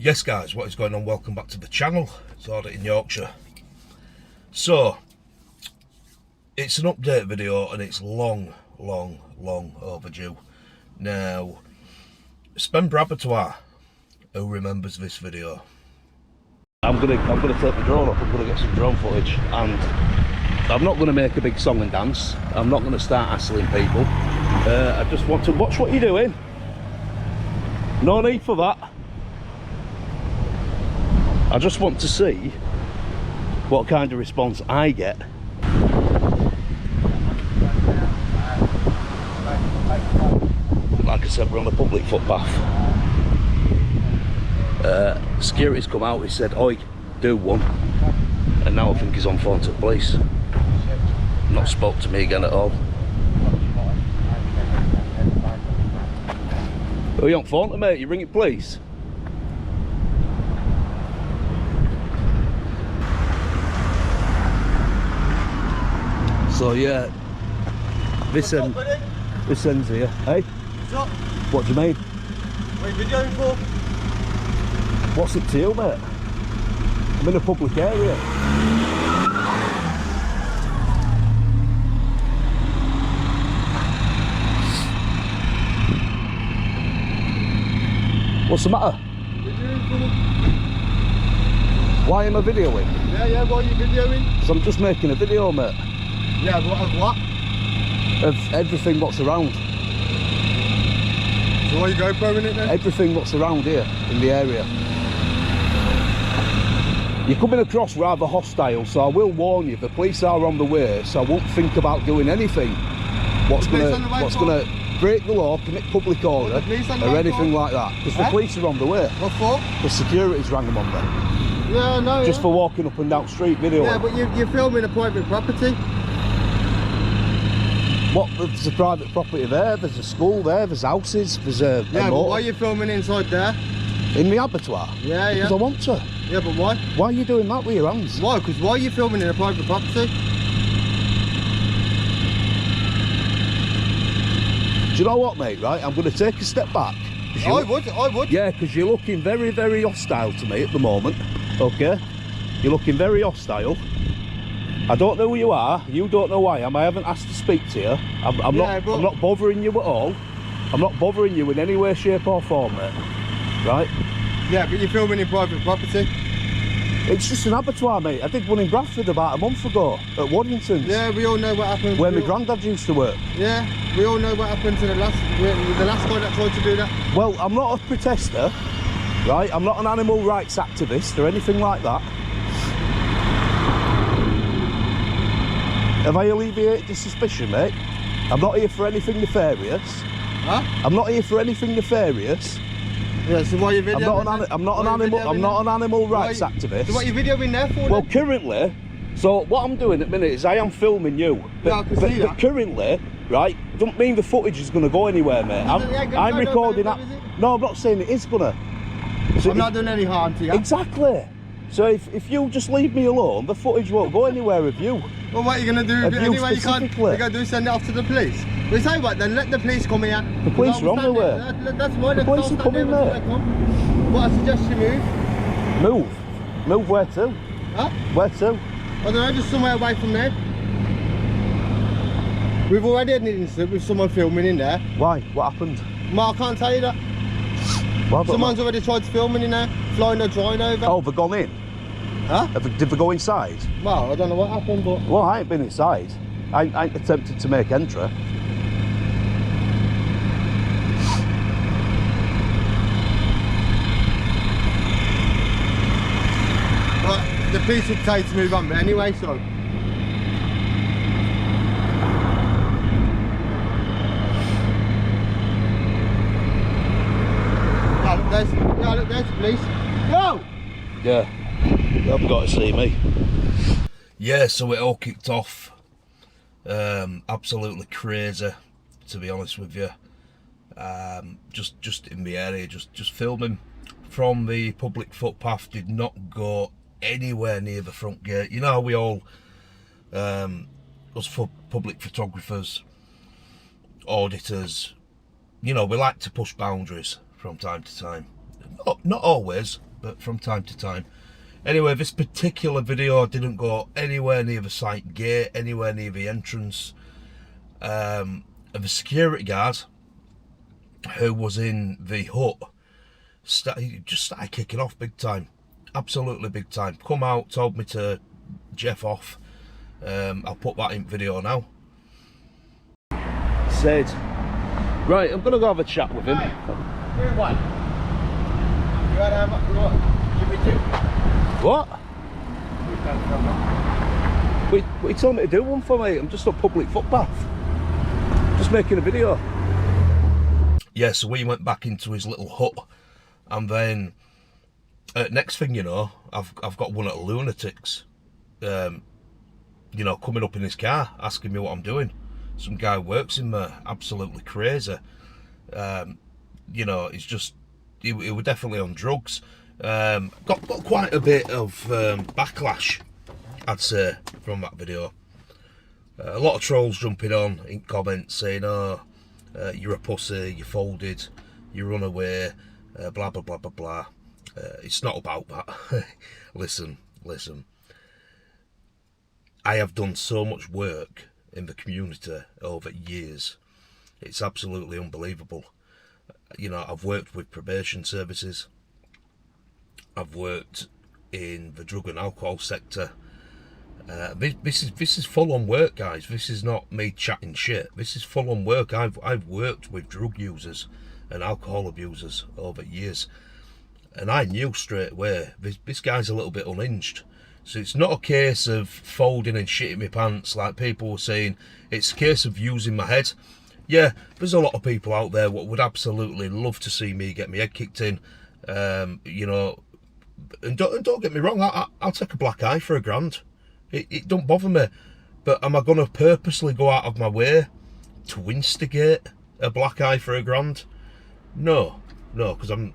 Yes guys, what is going on? Welcome back to the channel. It's Auditing Yorkshire. So, it's an update video and it's long overdue. Now, Abattoir, who remembers this video? I'm gonna take the drone up. I'm gonna get some drone footage, and I'm not gonna make a big song and dance. I'm not gonna start hassling people. I just want to watch what you're doing. No need for that. I just want to see what kind of response I get. Like I said, we're on a public footpath. Security's come out, he said, "Oi, do one." And now I think he's on phone to the police. Not spoke to me again at all. Oh, you on phone to me? You ring it, police? So yeah, this ends here. Hey? What's up? What do you mean? What are you videoing for? What's it to you, mate? I'm in a public area. What's the matter? Videoing for? Why am I videoing? Yeah, why are you videoing? Because I'm just making a video, mate. Yeah, of what? Of everything what's around. So why are you GoProing it then? Everything what's around here, in the area. You're coming across rather hostile, so I will warn you, the police are on the way, so I won't think about doing anything what's gonna break the law, commit public order, or anything like that. Because the police are on the way. What for? The security's rang them on there. Yeah, I know. Just for walking up and down street video. Yeah, but you're filming a private property. What? There's a private property there, there's a school there, there's houses, there's a Yeah, but why are you filming inside there? in the abattoir? Yeah, Because I want to. Yeah, but why? Why are you doing that with your hands? Why? Because why are you filming in a private property? Do you know what, mate, right? I'm going to take a step back. I would. Yeah, because you're looking very hostile to me at the moment, okay? You're looking very hostile. I don't know who you are, you don't know who I am, I haven't asked to speak to you. I'm not bothering you at all. I'm not bothering you in any way, shape or form, mate. Right? Yeah, but you're filming in private property. It's just an abattoir, mate. I did one in Bradford about a month ago at Waddington's. Yeah, we all know what happened. Where my granddad used to work. Yeah, we all know what happened to the last guy that tried to do that. Well, I'm not a protester, right? I'm not an animal rights activist or anything like that. Have I alleviated the suspicion, mate? I'm not here for anything nefarious. Huh? I'm not here for anything nefarious. Yeah, so why are you videoing? I'm not an animal rights activist. So what are you videoing there for? Well, then? currently, so what I'm doing at the minute is I am filming you. Yeah, I can see that. But currently, right, don't mean the footage is going to go anywhere, mate. I'm recording that. No, I'm not saying it is going to. So I'm not doing any harm to you. Exactly. So if you just leave me alone, the footage won't go anywhere with you. Well, what are you going to do with it anyway? You can't. Specifically. You're going to do send it off to the police. Well, tell you what, then let the police come here. The police are on their way. That's why The police are coming, mate. What I suggest you move. Move? Move where to? Huh? Where to? I don't know, just somewhere away from there. We've already had an incident with someone filming in there. Why? What happened? Well, I can't tell you that. Well, Someone's already tried to film in there, flying a drone over. Oh, they've gone in? Huh? Did they go inside? Well, I don't know what happened, but... Well, I ain't been inside. I ain't attempted to make entry. But the police would say to move on, but anyway, so... Yeah, look, there's the police. Yo! Yeah, you haven't got to see me. Yeah, so it all kicked off. Absolutely crazy, to be honest with you. Just in the area, just filming from the public footpath. Did not go anywhere near the front gate. You know how we all, us for public photographers, auditors, you know, we like to push boundaries from time to time. Not always, but from time to time. Anyway, this particular video didn't go anywhere near the site gate, anywhere near the entrance. And the security guard who was in the hut just started kicking off big time, absolutely big time. Come out, told me to Jeff off. I'll put that in video now. Said, right, I'm gonna go have a chat with him. What? What? What you told me to do one for me? I'm just on public footpath. Just making a video. Yeah, so we went back into his little hut, and then next thing you know, I've got one of the lunatics, you know, coming up in his car asking me what I'm doing. Some guy works in there, absolutely crazy. You know, it's just he was definitely on drugs. Got quite a bit of backlash, I'd say, from that video. A lot of trolls jumping on in comments saying, "Oh, you're a pussy, you folded, you run away, blah blah blah blah blah." It's not about that. Listen. I have done so much work in the community over years. It's absolutely unbelievable. You know, I've worked with probation services. I've worked in the drug and alcohol sector. This is full-on work, guys. This is not me chatting shit. This is full-on work. I've worked with drug users and alcohol abusers over years, and I knew straight away this guy's a little bit unhinged. So it's not a case of folding and shitting my pants like people were saying. It's a case of using my head. Yeah, there's a lot of people out there what would absolutely love to see me get my head kicked in. You know, and don't get me wrong, I'll take a black eye for £1,000. It don't bother me. But am I going to purposely go out of my way to instigate a black eye for £1,000? No, because I'm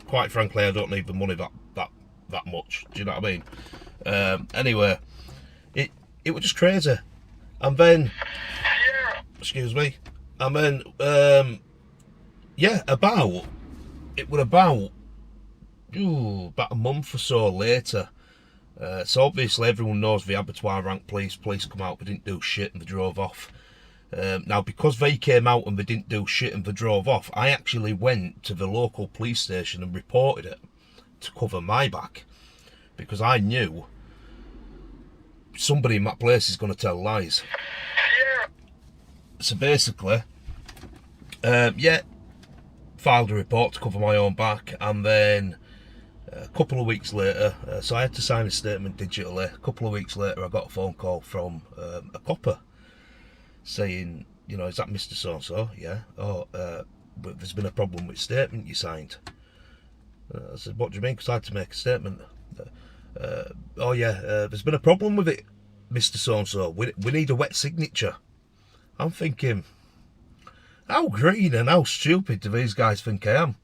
quite frankly, I don't need the money that much. Do you know what I mean? Anyway, it was just crazy. And then, excuse me, and then yeah, about a month or so later. So obviously everyone knows the Abattoir ranked police come out, they didn't do shit and they drove off. Now because they came out and they didn't do shit and they drove off, I actually went to the local police station and reported it to cover my back, because I knew somebody in that place is going to tell lies. So basically, yeah, filed a report to cover my own back, and then a couple of weeks later, so I had to sign a statement digitally. A couple of weeks later, I got a phone call from a copper saying, you know, is that Mr. So-and-so? Yeah. Oh, but there's been a problem with statement you signed. I said, what do you mean? Because I had to make a statement. Oh yeah, there's been a problem with it, Mr. So-and-so. We need a wet signature. I'm thinking, how green and how stupid do these guys think I am?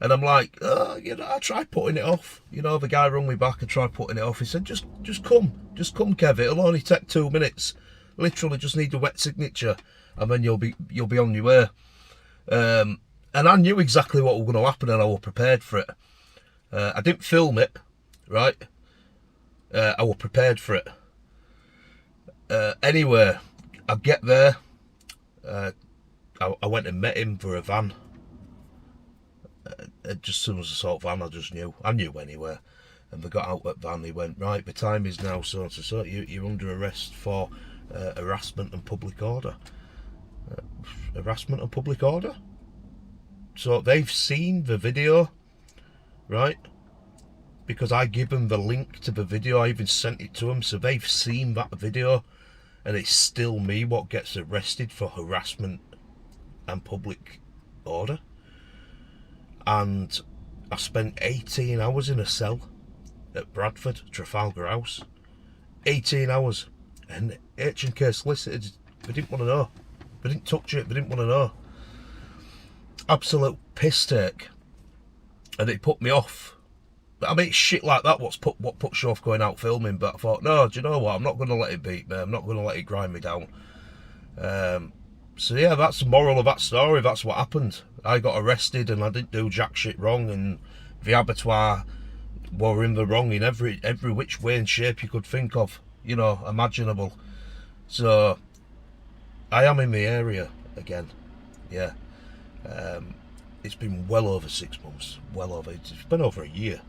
And I'm like, oh, you know, I tried putting it off. You know, the guy rung me back and tried putting it off. He said, just come, Kev. It'll only take 2 minutes. Literally, just need a wet signature, and then you'll be on your way. And I knew exactly what was going to happen, and I was prepared for it. I didn't film it, right? I was prepared for it. Anyway, I get there. I went and met him for a van. Just as soon as I saw the van, I just knew. I knew anyway. And they got out that van. He went, right, the time is now so and so. You're under arrest for harassment and public order. Harassment and public order? So they've seen the video, right? Because I give them the link to the video. I even sent it to them. So they've seen that video. And it's still me what gets arrested for harassment and public order. And I spent 18 hours in a cell at Bradford, Trafalgar House. 18 hours. And H&K solicitors, they didn't want to know. They didn't touch it, they didn't want to know. Absolute piss take. And it put me off. I mean, it's shit like that what puts you off going out filming, but I thought, no, do you know what? I'm not going to let it beat me. I'm not going to let it grind me down. So yeah, that's the moral of that story. That's what happened. I got arrested and I didn't do jack shit wrong, and the abattoir were in the wrong in every which way and shape you could think of, you know, imaginable. So I am in the area again, yeah. It's been well over 6 months, it's been over a year.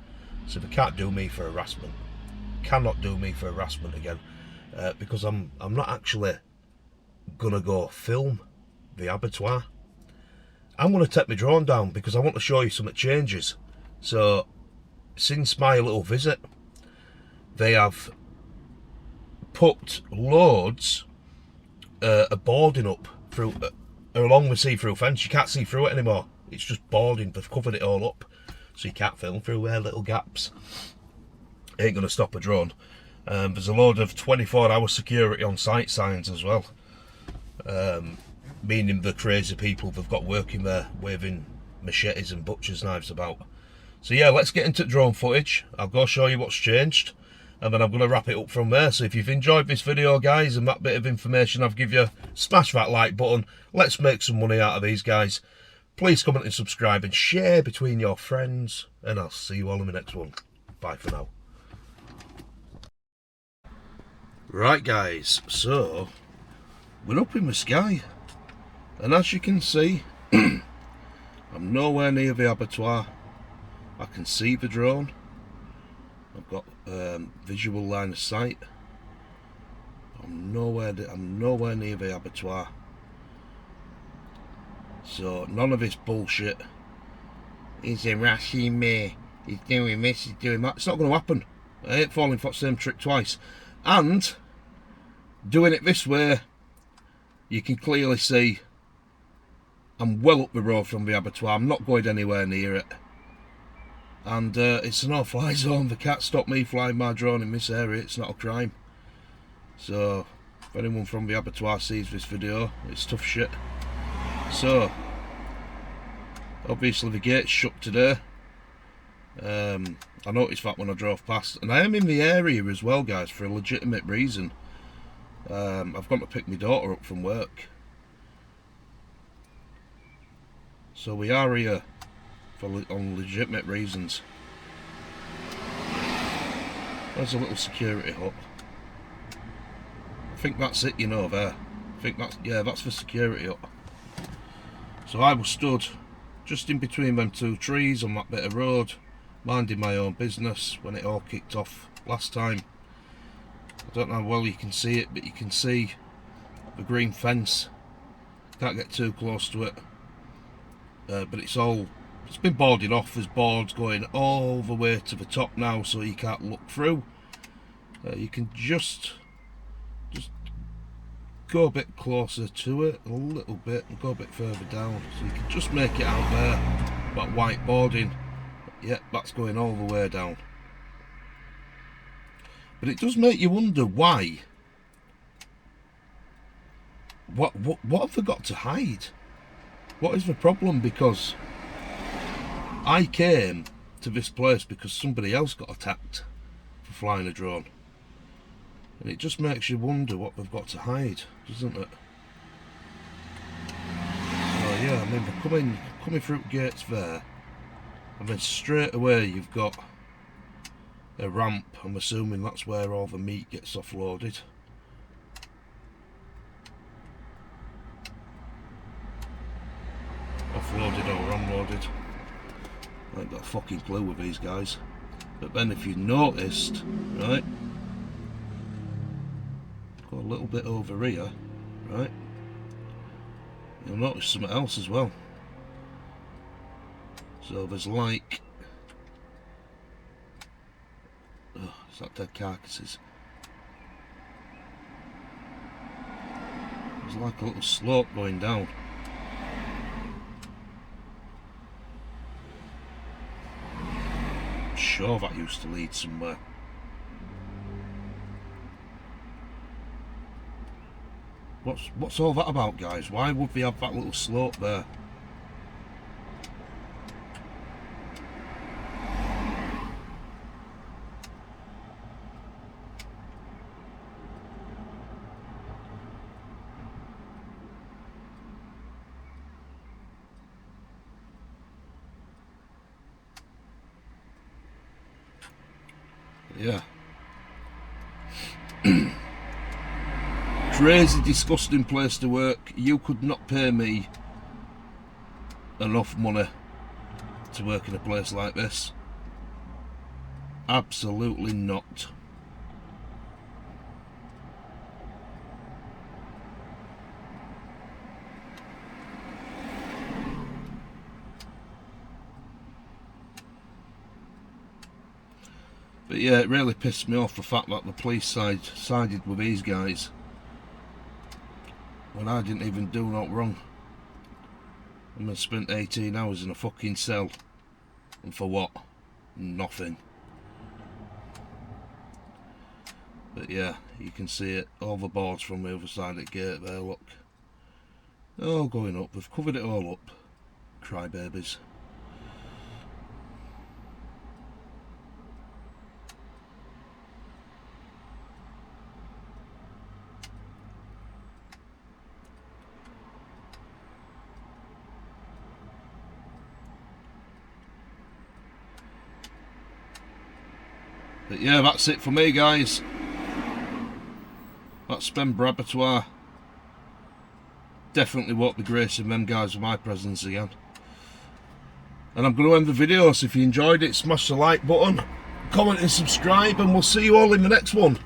So they can't do me for harassment, cannot do me for harassment again, because I'm not actually gonna go film the abattoir. I'm gonna take my drone down because I want to show you some changes. So since my little visit, they have put loads of boarding up through along the see-through fence. You can't see through it anymore. It's just boarding. They've covered it all up, so you can't film through their little gaps. Ain't gonna stop a drone. There's a load of 24-hour security on site signs as well, meaning the crazy people they've got working there waving machetes and butcher's knives about. So yeah, let's get into drone footage. I'll go show you what's changed, and then I'm going to wrap it up from there. So if you've enjoyed this video, guys, and that bit of information I've given you, smash that like button. Let's make some money out of these guys. Please comment and subscribe and share between your friends, and I'll see you all in the next one. Bye for now. Right, guys, so we're up in the sky, and as you can see, I'm nowhere near the abattoir. I can see the drone. I've got visual line of sight. I'm nowhere near the abattoir. So none of this bullshit. He's harassing me. He's doing this. He's doing that. It's not going to happen. I ain't falling for the same trick twice. And doing it this way, you can clearly see I'm well up the road from the abattoir. I'm not going anywhere near it. And it's a no-fly zone. They can't stop me flying my drone in this area. It's not a crime. So if anyone from the abattoir sees this video, it's tough shit. So obviously the gate's shut today. I noticed that when I drove past, and I am in the area as well, guys, for a legitimate reason. I've gone to pick my daughter up from work. So we are here on legitimate reasons. There's a little security hut. I think that's it, you know, there. I think that's, yeah, that's the security hut. So I was stood just in between them two trees on that bit of road, minding my own business when it all kicked off last time. I don't know how well you can see it, but you can see the green fence. Can't get too close to it, but it's been boarded off. There's boards going all the way to the top now, so you can't look through. You can just go a bit closer to it, a little bit, and go a bit further down, so you can just make it out there. That white boarding, yeah, that's going all the way down. But it does make you wonder why. What have they got to hide? What is the problem? Because I came to this place because somebody else got attacked for flying a drone. And it just makes you wonder what they've got to hide, doesn't it? So yeah, I mean, they're coming through gates there, and then straight away you've got a ramp. I'm assuming that's where all the meat gets offloaded. Offloaded or unloaded. I ain't got a fucking clue with these guys. But then if you noticed, right, go a little bit over here, right, you'll notice something else as well. So there's like, oh, is that dead carcasses? There's like a little slope going down. I'm sure that used to lead somewhere. What's all that about, guys? Why would we have that little slope there? Yeah. Crazy, disgusting place to work. You could not pay me enough money to work in a place like this. Absolutely not. But yeah, it really pissed me off the fact that the police sided with these guys when I didn't even do not wrong. I spent 18 hours in a fucking cell, and for what? Nothing. But yeah, you can see it, all the boards from the other side of the gate there, look. They're all going up, they've covered it all up. Crybabies. But yeah, that's it for me, guys. That's Abattoir. Definitely won't be gracing them guys with my presence again. And I'm going to end the video, so if you enjoyed it, smash the like button, comment and subscribe, and we'll see you all in the next one.